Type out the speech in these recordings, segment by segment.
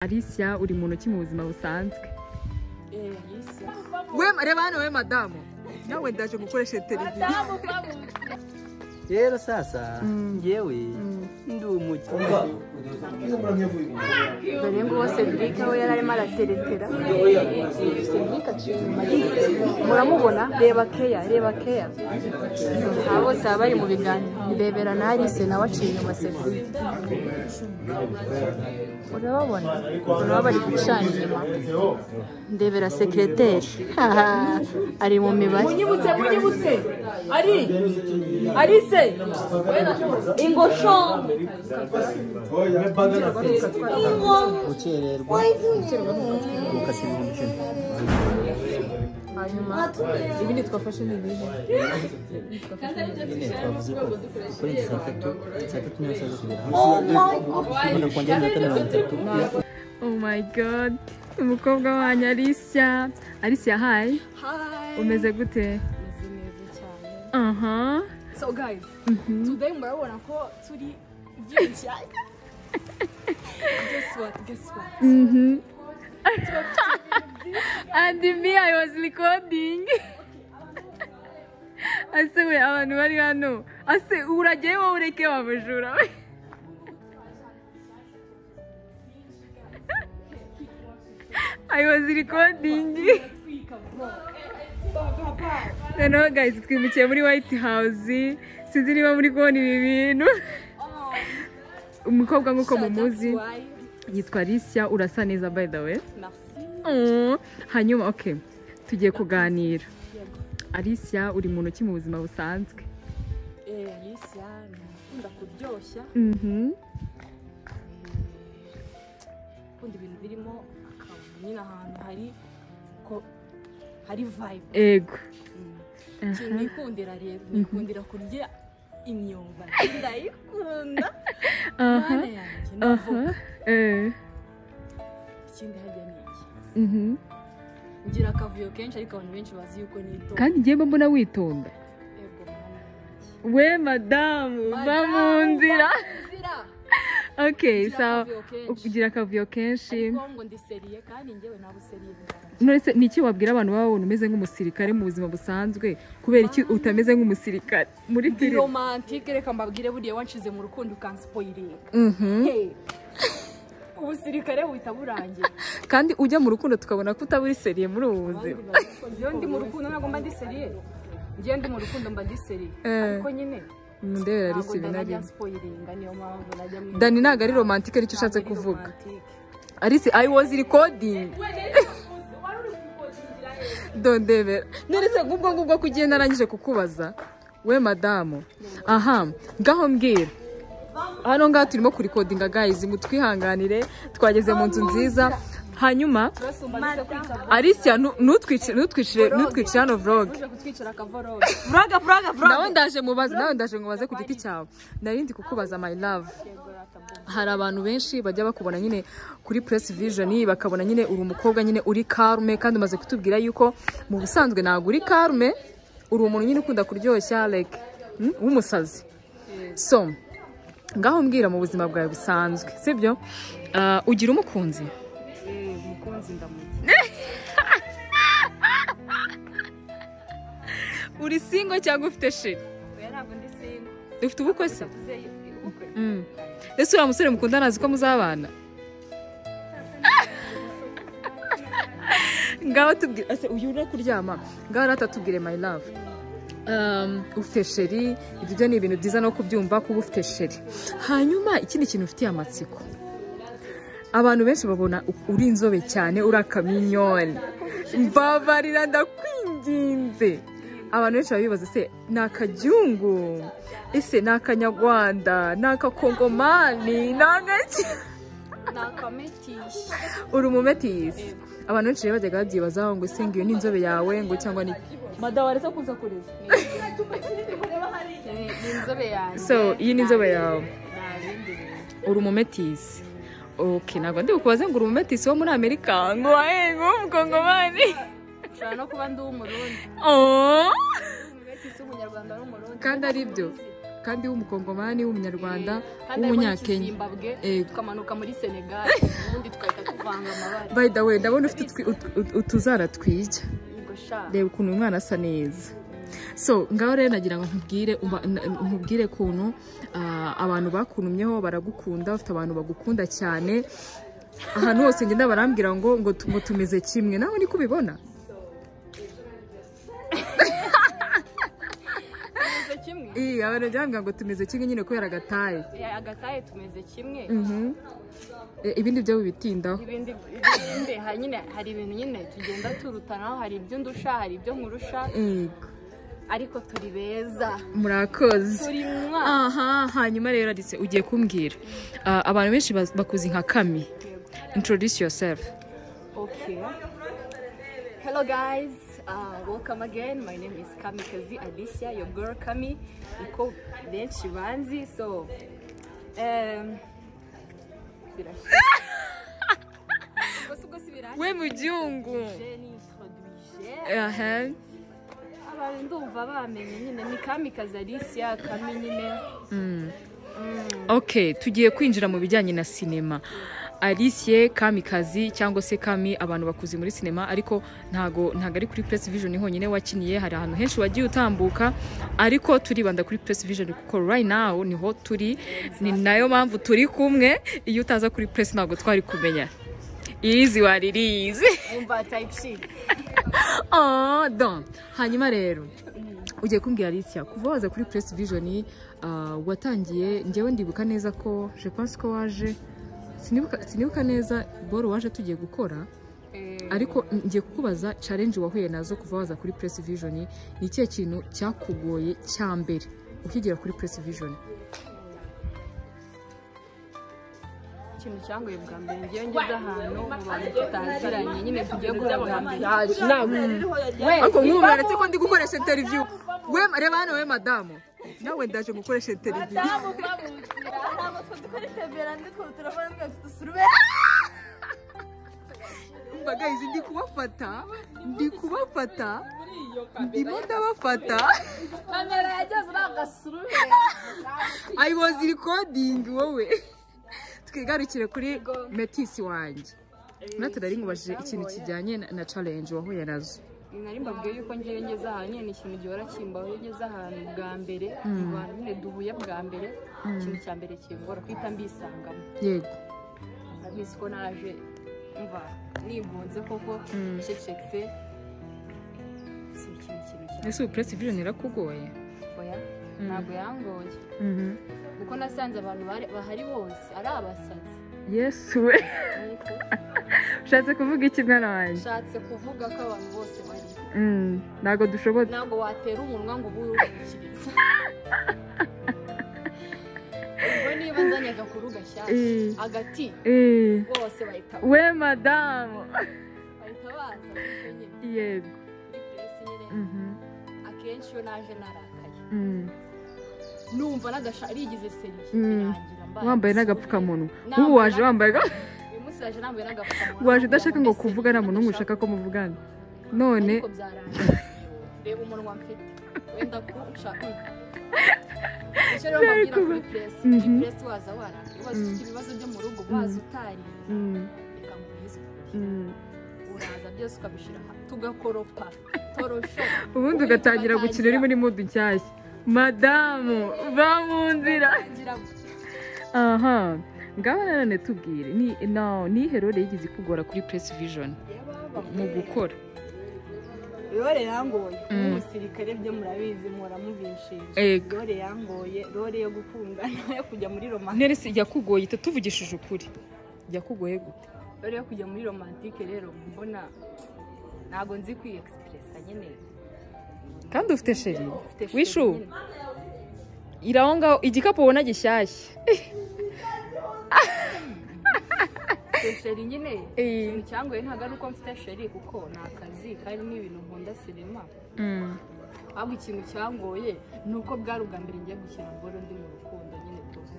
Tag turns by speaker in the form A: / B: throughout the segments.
A: Alicia uri muntu ki mu buzima busanzwe? We reba hano we madamu. Nawe ndaje gukoresha televiziyo.
B: Rero sasa ngewe ndi umuki.
C: Dore ngo Cedric we yararimo arateretera. Muramubona reba keya. Abo bari mu biganiro. Ndebera na Alice nawe aciye inyuma Cedric. Urababona bari gucana inyuma. Ndebera secrétaire. Ari mu mibare. Munyibutse. Alice ingosho
B: Ucererwa ukashyira umukino.
A: Hanyuma ibindi twafashe ni ibihe?
B: Twavuze ko kuri saa tatu niyo saza kugera.
A: Oh my god, umukobwa wanyu Alicia. Alicia, hi. Umeze gute?
C: So guys, today murabona ko turi byinshi. Guess what?
A: And me, I was recording. Ase we abantu bari hano. Ase uragiye wowe ureke wabujura we. I was recording. No guys, twimukiye muri White House. Sinzi niba muri kubona ibi bintu. Umukobwa nkuko mumuzi yitwa Alicia, urasa neza by the way.
C: Merci.
A: Hanyuma okay. Tugiye kuganira. Alicia uri muntu ki mu buzima busanzwe?
C: Alicia nkunda kuryoshya. Kundi ibintu birimo akanyina ahantu hari vibe.
A: Ego.
C: Nikundira rero, nikundira kurya imyumba. Ndayikunda. Ikindi hajya niki. Ngira akavuyo kenshi ariko abantu benshi bazi yuko nitonda.
A: Kandi ngiye mbona witonda.
C: Ego.
A: We madamu va mu nzira. Okay, so ugira akavuyo kenshi.
C: Ariko ngo ndi seriye kandi ngewe nabo seriye.
A: None niki wabwira abantu babona umeze nk'umusirikare mu buzima busanzwe kubera iki utameze nk'umusirikare muri film?
C: Romantique reka mbabwire buriye wanshize mu rukundo ukanspoilinga. Ubusirikare buhita burangira.
A: Kandi ujya mu rukundo tukabona ko utaburi seriye muri ubu buzima.
C: Iyo ndi mu rukundo ntabwo mba ndi seriye. Ngiye ndi mu rukundo mba ndi seriye. Ariko nyine
A: ndebera Alice binari.
C: Niyo mpamvu najya mu
A: Dani ntabwo ari romantique icyo ushatse kuvuga. Alice, I was recording. Dondebera. Neretse ngubwo kugenda narangije kukubaza. We madamu. Aha, ngaho mbwira. Hano ngaho turimo kurikodinga guys, mutwihanganire twageze mu nzu nziza. Hanyuma Alicia nutwicire hano vlog. Nawe ndaje mubaze ku giti cyawe. Narindi kukubaza my love. Hari abantu benshi bajya bakubona nyine kuri Press Vision bakabona nyine uri umukobwa nyine uri calme kandi umaze kutubwira yuko mu busanzwe ntabwo uri calme, uri umuntu nyine ukunda kuryoshya like w'umusazi. So ngaho mbwira mu buzima bwawe busanzwe sibyo ugira umukunzi?
C: Umukunzi ndamuzi.
A: Uri single cyangwa ufite shit?
C: Ntabwo ndi single.
A: Ufite ubukwe se? Ese uriya musore mukundana azi ko muzabana? Ngaho tubwire ase uyu uri kuryama ngaho ratatubwire my love. Ufite sheri, ibyo ni ibintu byiza no kubyumva kuba ufite sheri. Hanyuma ikindi kintu ufitiye amatsiko, abantu benshi babona uri inzobe cyane, uri akaminyoni. Mbabarira ndakwinginze. Abantu benshi babibaza se ni akajyungu, ese ni akanyarwanda, ni akakongomani, ni agaki?
C: Ni akametisha.
A: Uri umumetisi. Abantu benshi rero bajyaga babyibazaho ngo ese ngiyo ni inzobe yawe ngo cyangwa ni madamu waretse kuza kureza.
C: Ni inzobe yanjye.
A: So iyi ni inzobe yawe. Uri umumetisi. Okay, ntabwo ndi kukubaza ngo uri umumetisi wo muri Amerika ngo wahengo umukongomani.
C: Ushobora no kuba ndi umurundi. Umumetisi w'umunyarwanda n'umurundi.
A: Kandi ari byo. kandi w'umukongomani w'umunyarwanda
C: kandi
A: w'umunyakenya
C: Zimbabwe tukamanuka muri Senegal ubundi tukahita tuvanga amabara.
A: By the way ndabona ufite utuzara twija reba ukuntu umwana asa neza. So ngaho rero nagira ngo nkubwire kuntu abantu bakunumyeho baragukunda, ufite abantu bagukunda cyane ahantu hose ngenda barambwira ngo tumeze kimwe, nawe niko ubibona? Abantu byambwira ngo tumeze kimwe nyine kubera agataye.
C: Agataye tumeze kimwe.
A: Ibindi byo bitindaho.
C: Ibindi nyine hari ibintu nyine tugenda turutanaho, hari ibyo ndusha, hari ibyo nkurusha. Ariko turi beza.
A: Murakoze.
C: Turi mwa.
A: Aha, hanyuma rero Alice ugiye kumbwira. Abantu benshi bakuzi nka Kami. Introduce yourself.
C: Okay. Hello guys. Welcome again. My name is Kamikazi Alicia, your girl Kami. Iko benshi banzi. So
A: we mujungu.
C: Abantu ndumva bamenye nyine ni Kamikazi Alicia, Kami nyine.
A: Okay, tugiye kwinjira mu bijyanye na sinema. Alicia Kamikazi cyangwa se Kami abantu bakuzi muri sinema, ariko ntago ari kuri Press Vision honyine wakiniye, hari ahantu henshi wagiye utambuka, ariko turibanda kuri Press Vision kuko right now niho turi, ni nayo mpamvu turi kumwe. Iyo utaza kuri Press ntago twari kumenya. Irizi waririzi
C: umva type shit.
A: Don hanyuma rero ugiye kumbwira Alicia kuva waza kuri Press Vision watangiye, njyewe ndibuka neza ko je pense ko waje, sinibuka neza boro waje tugiye gukora, ariko ngiye kukubaza challenge wahuye nazo kuva waza kuri Press Vision. Ni ikihe kintu cyakugoye cya mbere ukigera kuri Press Vision?
C: Ikintu cyangoye bwa mbere ngiye ngeze ahantu mu bantu tutaziranye nyine tugiye guhura bwa mbere.
A: Ako nkumeretse ko ndi gukoresha interview. We reba hano we madamu, nawe ndaje gukoresha interview.
C: Madamu babuzira ntabwo dukoresha bera ndiko turabona mwe tusurube.
A: Guys, ndi kubafata ndimo ndabafata.
C: Kamera yageze n'agasurube.
A: I was recording wowe. Twigarukire kuri Metisi wanjye. Natari ngubajije ikintu kijyanye na challenge wahuye nazo.
C: Nari mbabwiye yuko ngiye ngeze ahantu nyine ikintu gihora kimbaho, ngeze ahantu bwa mbere, abantu nyine duhuye bwa mbere, ikintu cya mbere kingora kwita mbisangamo.
A: Yego.
C: Nabise ko naje umva nibunze koko cecetse. Si ikintu.
A: Ese Press Vision irakugoye?
C: Oya, ntabwo yangoye. Kuko nasanze abantu bahari bose ari abasazi.
A: Yesu we. Ushatse kuvuga iki mwana wanjye?
C: Ushatse kuvuga ko abantu bose bari.
A: Ntago dushobora.
C: Ntago watera umunwa ngo ubuyurukiriza. Ubwo niba nzanye agakuru gashyashya agati bose bahita.
A: We madamu.
C: Bahita baza nyine.
A: Yego.
C: Akenshi yo naje narakaye. Numva rigize seri birangira mbaye
A: wambaye n'agapfukamunwa. Ubu waje wambaye
C: umusiraje nambaye n'agapfukamunwa.
A: Waje udashaka ngo kuvuga na muntu ushaka ko muvugana. None
C: ariko byarangiye. Reba umunwa mfite. Wenda kushaka. Icyo rero mbabwira kuri Press waza ufite ibibazo byo mu rugo waza utari. Reka nguhize. Uraza byose ukabishira tugakoropa torosho. Ubundi
A: ugatangira gukina uri muri mood nshyashya. Madamu va mu nzira. Aha, ngaho none tubwire ni herore yigize kugora kuri Press Vision mu gukora.
C: Rore yangoye umusirikare byo murabizi muramubishije. Rore yangoye, rore yo gukundana yo kujya muri romantique.
A: Nere yakugoye tuvugishije ukuri. Yakugoye gute?
C: Rore yo kujya muri romantique rero mbona ntago nzi kwi expressa nyine.
A: Kandi ufite sheri wishu iraonga igikapo ubona gishyashya.
C: Sheri nyine ikintu cyangoye ntago ari uko mfite sheri kuko nta kazi kandi n'ibintu nkunda sinema. Ahubwo ikintu cyangoye nuko bwari ubwa mbere ngiye gukina boro ndi mu rukundo nyine rwose.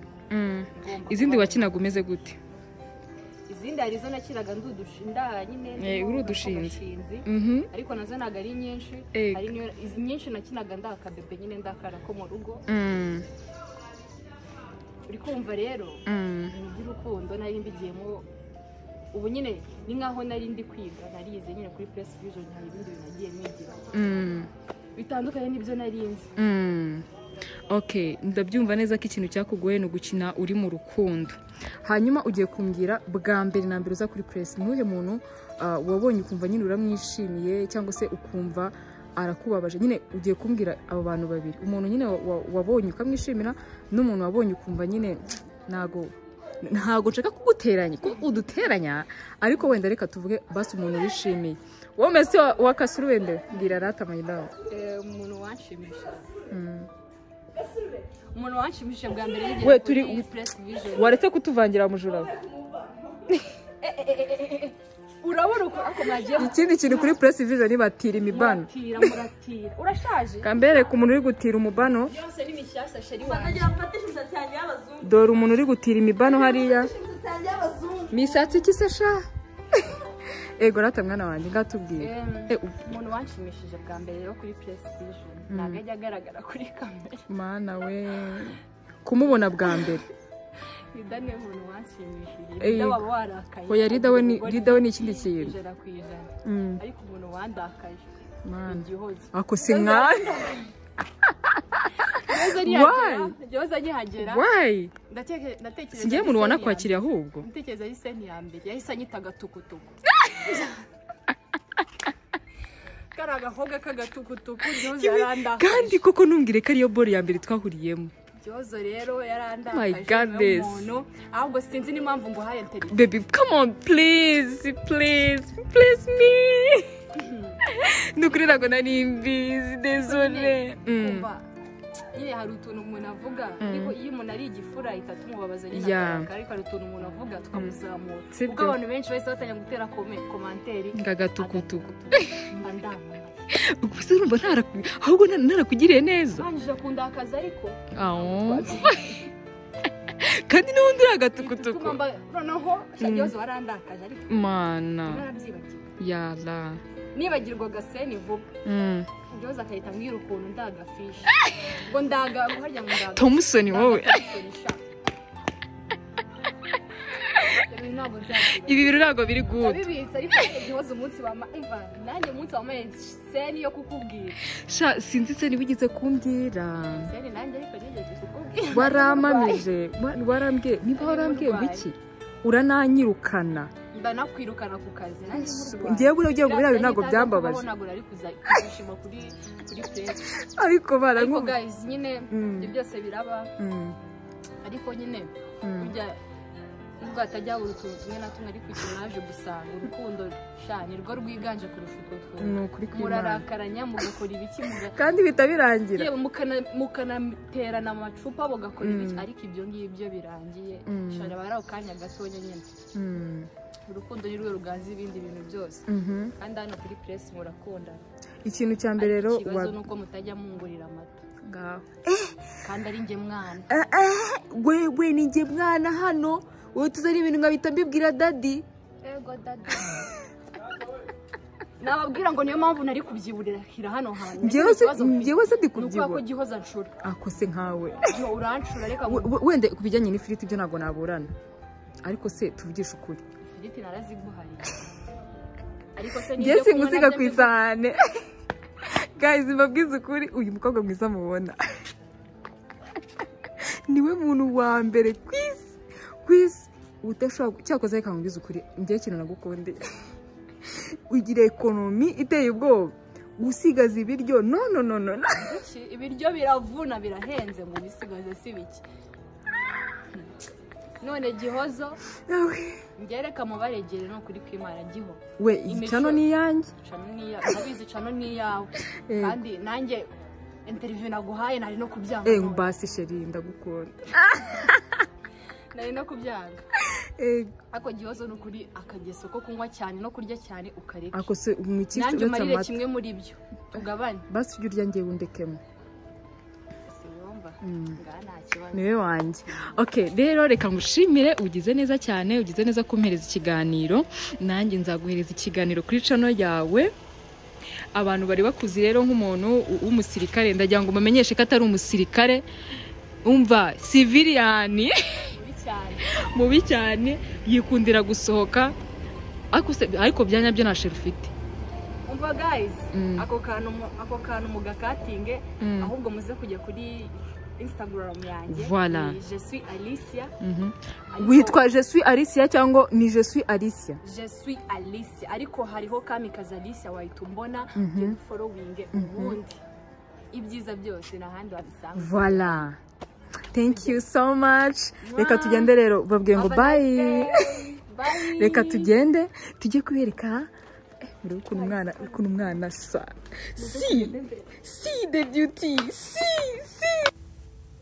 A: Izindi wakinaga umeze gute?
C: Izindi hari zo nakiraga ndudushinda nyine
A: urudushinzi.
C: Ariko nazo naga ari nyinshi, hari nyinshi nakinaga ndakabebe nyine ndakara ko mu rugo. uri kumva rero ibintu by'urukundo nari mbigiyemo ubu nyine ni nkaho nari ndi kwiga narize nyine kuri Press Vision hari ibindi bintu nagiye nigira bitandukanye n'ibyo nari nzi.
A: Okay, ndabyumva neza ko ikintu cyakugoye no gukina uri mu rukundo. Hanyuma ugiye kumbwira bwa mbere na mbere uza kuri Press nuhe muntu wabonye ukumva nyine uramwishimiye cyangwa se ukumva arakubabaje. Nyine ugiye kumbwira abo bantu babiri, umuntu nyine wabonye ukamwishimira n'umuntu wabonye ukumva nyine ntago nshaka kuguteranya ko uduteranya, ariko wenda reka tuvuge basi umuntu wishimiye. Wowe mese wakasuru wende mbwira rata my love.
C: Umuntu wanshimisha umuntu wanshimisha bwa mbere
A: we turi
C: Press Vision.
A: Waretse kutuvangira mujura.
C: Urabona uko akomagiye
A: ikindi kintu kuri Press Vision batira imibano.
C: Muratira. Urashaje?
A: Kambere ku muntu uri gutira umubano.
C: Byose ni mishyashya sheri wanjye.
A: Dore umuntu uri gutira imibano hariya. Misatsi ikisesha. Ego rata mwana wanjye ngatubwiye.
C: Umuntu wanshimishije bwa mbere rero kuri Press Vision. Ntago ajya agaragara kuri kamera.
A: Mana we. Kumubona bwa mbere.
C: Rida ni umuntu wanshimishije. Rida waba warakaye.
A: Oya Rida we ni ikindi kintu.
C: Ariko umuntu wandakaje.
A: Man.
C: Igihozo.
A: Ako si mwana. Why?
C: Ndatekereza.
A: Singiye umuntu wanakwakiriye ahubwo.
C: Ndatekereza ari seni ya mbere. Yahise anyita gatukutuku. Karagahoga kagatukutuku Gihozo yarandakaje.
A: Kandi koko numbwire ko ariyo ball ya mbere twahuriyemo.
C: Gihozo rero yarandakaje.
A: My goodness.
C: Ahubwo sinzi n'impamvu ngo haye interview.
A: Baby, come on, please me. Nukuri nago nari mbizi, désolé.
C: Nyine hari utuntu umuntu avuga ariko iyo umuntu ari igifura ihita tumubabaza nyine ariko hari utuntu umuntu avuga tukamuzamura ubwo abantu benshi bahise batanya gutera komanteri
A: ngagatukutuku
C: ndamama
A: gusa urumva ahubwo narakugiriye neza
C: banjije kundakaza ariko
A: kandi n'ubundi uri agatukutuku
C: noneho Gihozo warandakaje ariko
A: mana
C: narabyibagiwe
A: yala
C: nibagirwaga seni vuba Gihozo akahita mbwira ukuntu ndagafishi ngo harya ngo ndaga
A: Thompson wowe ibi bintu ntabwo biri good
C: bibitse ariko Gihozo umunsi wamva nanjye umunsi wamaye seni yo kukubwira
A: sha sinzi se nibigize kumbwira
C: seni nanjye ariko nigeze kukubwira
A: waramamije warambwiye niba warambwiye biki urananyirukana
C: ndanakwirukana ku kazi
A: ngiye ugiye ngo biriya ntabwo byambabaje
C: ntabwo nari kuzishima kuri Press
A: ariko
C: ariko guys nyine ibyo byose biraba ariko nyine burya nubwo hatajya buri tuntu tumwe na tumwe ariko ikintu naje gusanga urukundo ni rwo rwiganje kurusha utwo tuntu murarakaranya mugakora ibiki
A: kandi bitabirangira
C: mukanaterana amacupa mugakora ibiki ariko ibyo ngibyo birangiye shara bari aho kanya gatonya nyine urukundo ni rwo ruganza ibindi bintu byose kandi hano kuri Press murakunda
A: ikintu cya mbere rero
C: ikibazo nuko mutajya mungurira amata
A: ngaho
C: kandi ari njye mwana
A: we ni njye mwana hano wowe tuzari ibintu nkabita mbibwira daddy
C: ego daddy nababwira ngo niyo mpamvu nari kubyiburira hano hantu
A: njyewe se ndi kubyibura
C: nuko Gihozo anshura
A: akose nkawe
C: uranshura reka
A: wende kubijyanye n'ifiriti byo ntabwo naburana ariko se tuvugisha ukuri
C: ifiriti naraziguhaye ariko se
A: ngiye singusiga ku isahane guys mbabwiza ukuri uyu mukobwa mwiza mubona niwe muntu wa mbere kwisi utashobora cyakoze reka nkubwize ukuri ngiye ikintu nagukunde ugira ekonomi iteye ubwoba usigaza ibiryo no
C: ibiryo biravuna birahenze ngo bisigaze si biki none Gihozo ngereka mubaregere no kuri kwimara Giho
A: we icano ni yanjye
C: nabizi cano ni yawe kandi nanjye interview naguhaye nari no kubyanga
A: basi sheri ndagukunda
C: nari no kubyanga ako Gihozo n'ukuri akageso ko kunywa cyane no kurya cyane ukareka
A: ako se umwikije
C: nanjye marire kimwe muri byo tugabane
A: basi ujye urya ngiye undekemo
C: ngana
A: niwe wanjye okay rero reka ngushimire ugize neza cyane ugize neza kumpereza ikiganiro nanjye nzaguhereza ikiganiro kuri channel yawe abantu bari bakuzi rero nk'umuntu w'umusirikare ndagira ngo mumenyeshe ko atari umusirikare umva Civilian
C: mubi cyane
A: mubi cyane yikundira gusohoka ariko byanyabyo nta sheri ufite.
C: umva guys ako kantu mugakatinge ahubwo muze kujya kuri Instagram yanjye
A: Voilà.
C: Je suis Alicia.
A: Witwa Je suis Alicia cyangwa ni Je suis Alicia?
C: Je suis Alicia ariko hariho Kamikazi Alicia wahita umbona following ubundi ibyiza byose n'ahandi wabisanga.
A: Voilà. Thank you so much. Reka tugende rero babwiye ngo bye. Reka tugende tujye kubereka ukuntu umwana sa. See the beauty. See.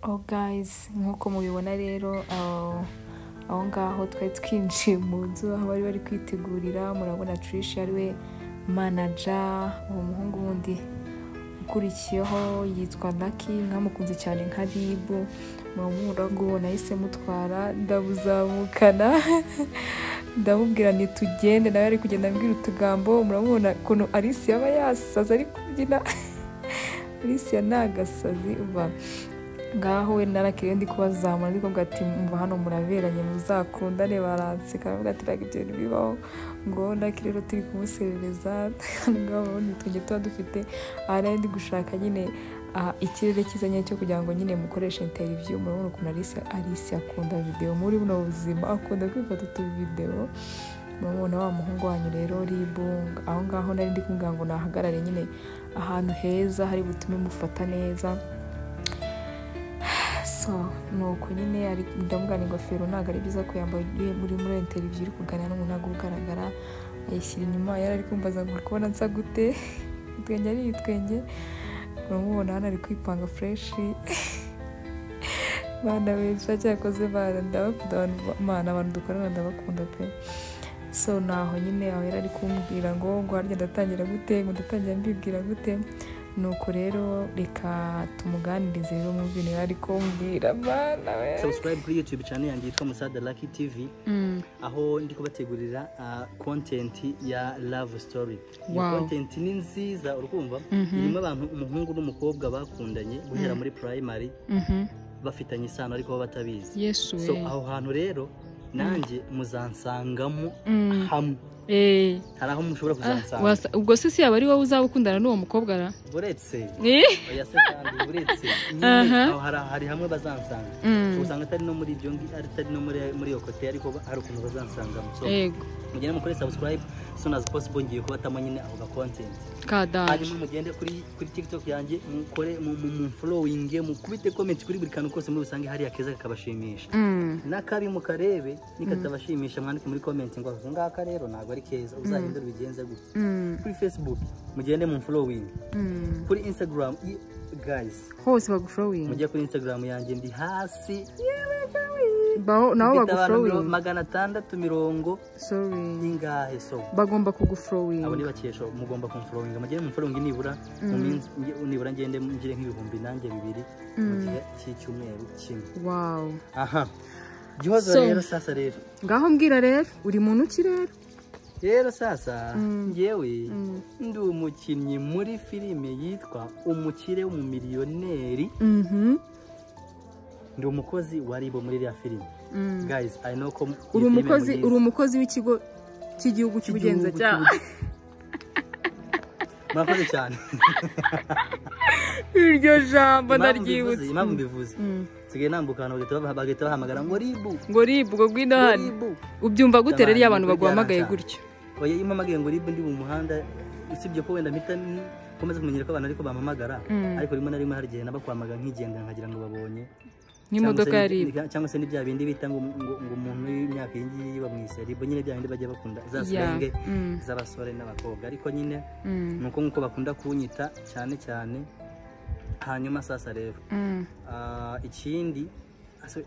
A: Oh guys, nkuko mubibona rero aho ngaho twari twinjiye mu nzu aho bari kwitegurira. Murabona Trish ariwe manager, uwo muhungu wundi ukurikiyeho yitwa Lucky, mwamukunze cyane nka Ribu. Murago nahise mutwara ndabuzamukana ndamubwira ni tugende, nawe ari kugenda ambwira utugambo. Murabona ukuntu Alicia aba yasaza ari kubyina. Alicia nagasazi uva ngaho we narakire ndi kubazamura ariko ngati mva hano muraberanye muzakundane. Baranseka bavuga ati rage ibyo bibaho ngo nakire rero turi kumuserereza ngaho ni tujye tuba dufite arandi gushaka nyine ikirere kizanye cyo kugira ngo nyine mukoreshe interview. Murabona ukuntu Alicia akunda video muri buno buzima, akunda kwifata tu video. Murabona wa muhungu wanyu rero Ribu aho ngaho nari ndi kumubwira ngo nahagarare nyine ahantu heza hari butume mufata neza. Nuko nyine ari ndamugana ingofero ntabwo ari byiza ko yambaye muri interview uri kuganira n'umuntu ntabwo ugaragara, ayishyira inyuma. Yari ari kumbaza ngo kubona nsa gute, twenge ari twenge. Uramubona hano ari kwipanga fresh. Bana benshi cyakoze ndabakunda abantu dukorana ndabakunda pe. So naho nyine aho yari ari kumbwira ngo harya ndatangira gute, ngo ndatangira mbibwira gute. Nuko rero reka tumuganirize rero mu bintu yari kumbwira. Bana we
B: subscribe kuri YouTube channel yanjye yitwa Musada Lucky TV, aho ndi kubategurira content ya love story. Iyo content ni nziza urukumva, irimo abantu umuhungu n'umukobwa bakundanye guhera muri primary bafitanye isano ariko batabizi. So aho hantu rero nanjye muzansangamo hamwe. Hari aho mushobora kuzansanga. Ubwo
A: se yaba ari wowe uzaba ukundana n'uwo mukobwa ra?
B: Buretse oya se kandi buretse aho hari hamwe bazansanga. Usanga atari no muri ibyo atari no muri iyo kote ariko hari ukuntu bazansangamo. So mugende mukore subscribe soon as possible, ngiye kubatamo nyine aho content. Hanyuma mugende kuri TikTok yanjye mukore mu following, mukubite comment kuri buri kantu kose muri usange hari akeza kakabashimisha. Nakabi mukarebe nikatabashimisha mwandike muri comment ngo ngaka rero ntago ari keza, uzahindura bigenze gute. Kuri Facebook mugende mu following. Kuri Instagram guys
A: hose bagufollowing.
B: Mujye kuri Instagram yanjye ndi hasi
A: naho bagufollowing
B: 670.
A: Sorry
B: ingahe so
A: bagomba kugufollowing.
B: Abo ni bakesho mugomba kumfollowing. Mugende mu following nibura mu minsi nibura ngende ngire nk'ibihumbi nanjye 2 mu gihe cy'icyumweru kimwe.
A: Wow.
B: Aha gihozo rero sasa rero
A: ngaho mbwira rero uri muntu ki
B: rero sasa ngewe ndi umukinnyi muri filime yitwa Umukire w'umumiliyoneri. Ndi umukozi wa Ribo muri ya filime. Guys I know ko
A: uri umukozi w'ikigo cy'igihugu cy'ubugenzacyaha.
B: Murakoze cyane.
A: Iryo jambo ndaryibutse.
B: Impamvu mbivuze sigaye nambukana bagahita bahamagara ngo Ribu
A: ngo gwino hano. Ubyumva gute rero iyo abantu baguhamagaye gutyo?
B: Oya iyo mpamagaye ngo Ribu ndi mu muhanda, usibye ko wenda mpita komeza kumenyera ko abantu ariko bampamagara, ariko rimwe na rimwe hari igihe nabakwamaga nkigenda nkagira ngo babonye
A: n'imodoka ya Ribu
B: cyangwa se n'ibya bindi bita ngo umuntu w'imyaka y'ingiyi bamwise Ribu, nyine bya bindi bajya bakunda za slang z'abasore n'abakobwa, ariko nyine nuko nkuko bakunda kunyita cyane cyane. Hanyuma sasa rero ikindi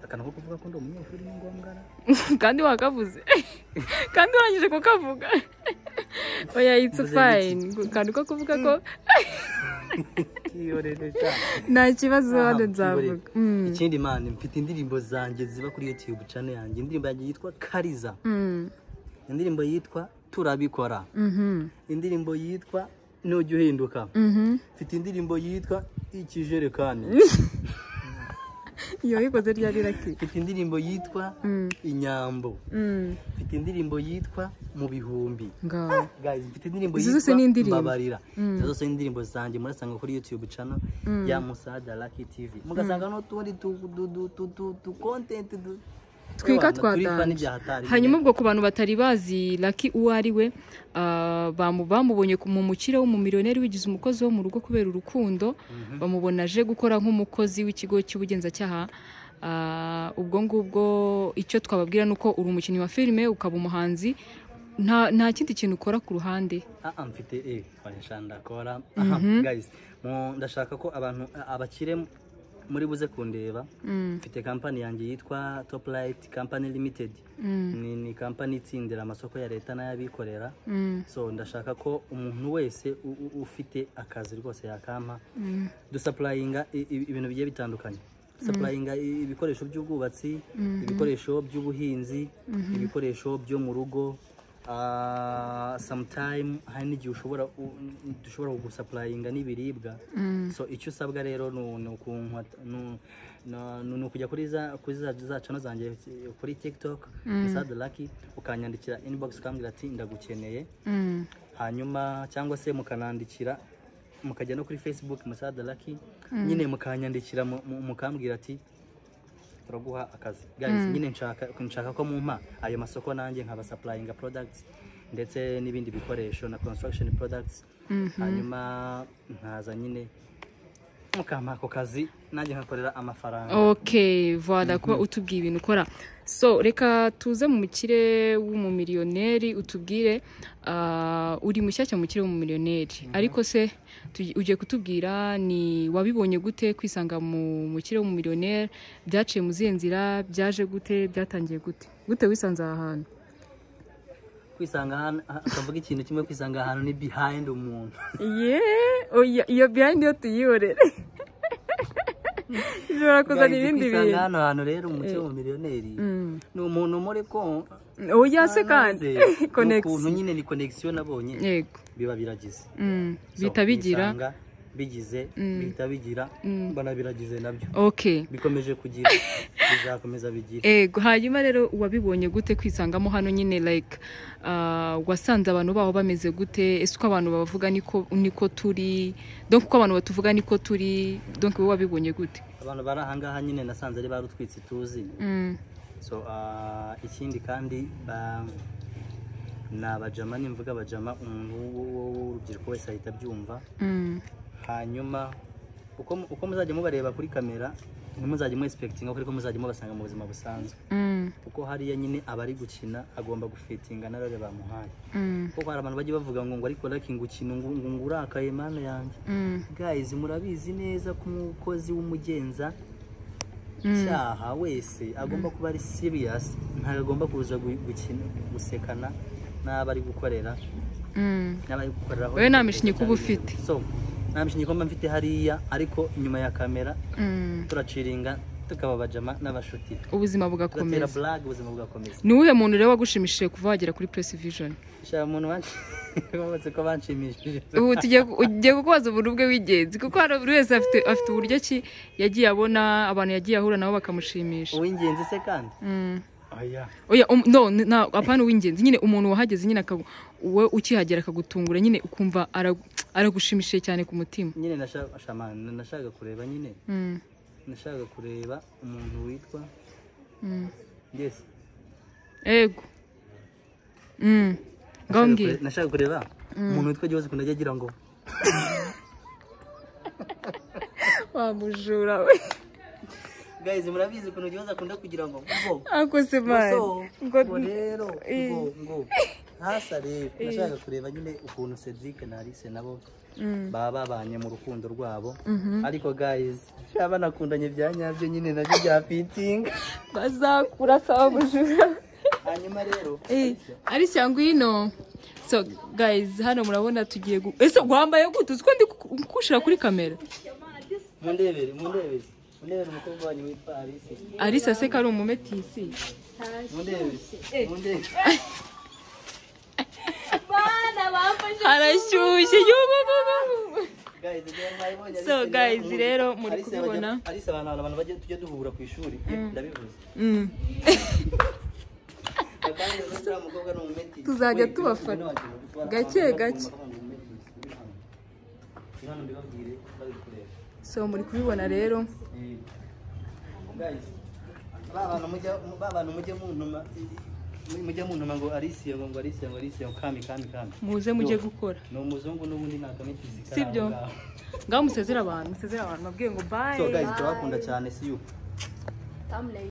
B: akantu ko kuvuga ko ndi umunyeshuri ni ngombwa
A: kandi wakavuze kandi urangije kukavuga. Oya it's fine kandi ko kuvuga ko nta kibazo hano nzavuga.
B: Ikindi man mfite indirimbo zanjye ziba kuri YouTube channel yanjye. Indirimbo yanjye yitwa Kariza, indirimbo yitwa Turabikora, indirimbo yitwa Nujya Uhinduka, mfite indirimbo yitwa Ikijerekani.
A: iyo yikoze ryari Lucky?
B: Mfite indirimbo yitwa Inyambo. Mfite indirimbo yitwa Mu Bihumbi. Guys, mfite indirimbo yitwa Babarira. Izo zose ni indirimbo zanjye murasanga kuri YouTube channel ya Musada Lucky TV. Mugasanga no tundi tu content
A: twika twatanje. Hanyuma ubwo ku bantu batari bazi Lucky uwo ari we, bamubonye mu mukire wo mu miliyoneri wigize umukozi wo mu rugo kubera urukundo, bamubona aje gukora nk'umukozi w'ikigo cy'ubugenzacyaha. Ubwo ngubwo icyo twababwira nuko uri umukinnyi wa filime ukaba umuhanzi, nta kindi kintu ukora ku ruhande.
B: Mfite ndakora. Guys, ndashaka ko abantu abakire muri buze kundeba. Mfite company yanjye yitwa Top Light Company Limited. Ni company itsindira amasoko ya leta n'ayabikorera. So ndashaka ko umuntu wese ufite akazi rwose yakampa. Dusupplyinga ibintu bigiye bitandukanye. Supplyinga ibikoresho by'ubwubatsi, ibikoresho by'ubuhinzi, ibikoresho byo mu rugo. Sometime hari n'igihe dushobora kugusupplyinga n'ibiribwa. So icyo usabwa rero ni ukujya kuri za channel zanjye kuri TikTok Musada Lucky, ukanyandikira inbox ukambwira ati ndagukeneye. Hanyuma cyangwa se mukanandikira mukajya no kuri Facebook Musada Lucky, nyine mukanyandikira mukambwira ati turaguha akazi. Guys, nyine nshaka ko mumpa ayo masoko nanjye nkaba supplying products ndetse n'ibindi bikoresho na construction products. Hanyuma nkaza nyine mukampa ako kazi nanjye nkakorera amafaranga. Okay,
A: voilà, kuba utubwiye ibintu ukora. So reka tuze mu mukire w'umumiliyoneri, utubwire uri mushyashya mu mukire w'umumiliyoneri, ariko se ugiye kutubwira ni wabibonye gute kwisanga mu mukire w'umumiliyoneri? Byaciye mu zihe nzira? Byaje gute? Byatangiye gute wisanze aha hantu?
B: Kwisanga hano akavuga ikintu kimwe, kwisanga ahantu ni behind umuntu.
A: Iyo behind yo tuyihorere. Ishobora kuzana ibindi bintu.
B: Kwisanga hano hantu rero umukire w'umumiliyoneri ni umuntu muri ko
A: se kandi
B: ukuntu nyine ni connection nabonye.
A: Yego,
B: biba biragize
A: bita bigira
B: bigize bihita bigira mbona biragize nabyo.
A: Okay,
B: bikomeje kugira bizakomeza bigira.
A: Yego, hanyuma rero wabibonye gute kwisangamo hano nyine like wasanze abantu baho bameze gute? Ese uko abantu bavuga niko turi, donc uko abantu batuvuga niko turi, donc wowe wabibonye gute?
B: Abantu bari ahangaha nyine nasanze ari barutwitse tuzi. So ikindi kandi nabajama, nimvuga abajama umuntu w'urubyiruko wese ahita byumva. Hanyuma uko muzajya mubareba kuri kamera ntimuzajya mu expectinga kuko muzajya mubasanga mu buzima busanzwe. Kuko hariya nyine abari gukina agomba gufitinga narore bamuhaye. Kuko hari abantu bagiye bavuga ngo ariko Lucky ngukina ngo urakaye mana yanjye. Guys, murabizi neza ko umukozi w'umugenza cyaha wese agomba kuba ari serious, ntabwo agomba kuza gukina gusekana n'abari gukorera.
A: Wewe nta mishinyi kuba ufite.
B: So nta mishinyi ko mfite hariya, ariko inyuma ya kamera turaciringa tukaba bajama n'abashuti,
A: ubuzima bugakomeza.
B: Ubuzima bugakomeza.
A: Ni uwuhe muntu rero wagushimishije kuva wagera kuri Press Vision?
B: Sha muntu wose ko banshimishije.
A: Ubu tugiye kukubaza uburyo bwe w'ingenzi, kuko buri wese afite uburyo ki yagiye abona abantu yagiye ahura nabo bakamushimisha.
B: Uw'ingenzi se kandi?
A: Oya, no, apana uw'ingenzi, nyine umuntu wahageze nyine we ukihagera akagutungura nyine ukumva aragushimishije cyane ku mutima.
B: Nyine nashaka kureba nyine. Nashaka kureba umuntu witwa Yes.
A: Ego. Ngongi.
B: Nashaka kureba umuntu witwa Jose kunajya agira ngo
A: wamujura we.
B: Guys, murabizi ukuntu Jose akunda kugira ngo
A: akose man
B: ngo rero ngo hasa rero. Nashaka kureba nyine ukuntu Cedric na Alice nabo baba babanye mu rukundo rwabo. Ariko guys, shaba nakundanye bya nyabyo nyine nabyo bya fitting
A: bazakura sawa bujura.
B: Hanyuma rero
A: ari cyangwino. So guys, hano murabona tugiye ese gwambaye gute? Uziko ndi kushira kuri kamera.
B: Mundebere umukobwa wanyu witwa Alice.
A: Alice se kari umumetisi.
B: Mundebere.
C: Bana bamfashe.
A: Arashyushye. So guys rero muri kubibona
B: Alice abantu bajye tujye duhura ku ishuri ndabivuze
A: tuzajya tubafata gake gake so muri kubibona rero
B: guys babana mujye muntuma ngo Alice kami
A: muze mujye gukora
B: ni umuzungu n'ubundi nakamitizi
A: sibyo ngaho musezera abantu mabwiye ngo bye
B: so guys turabakunda cyane see you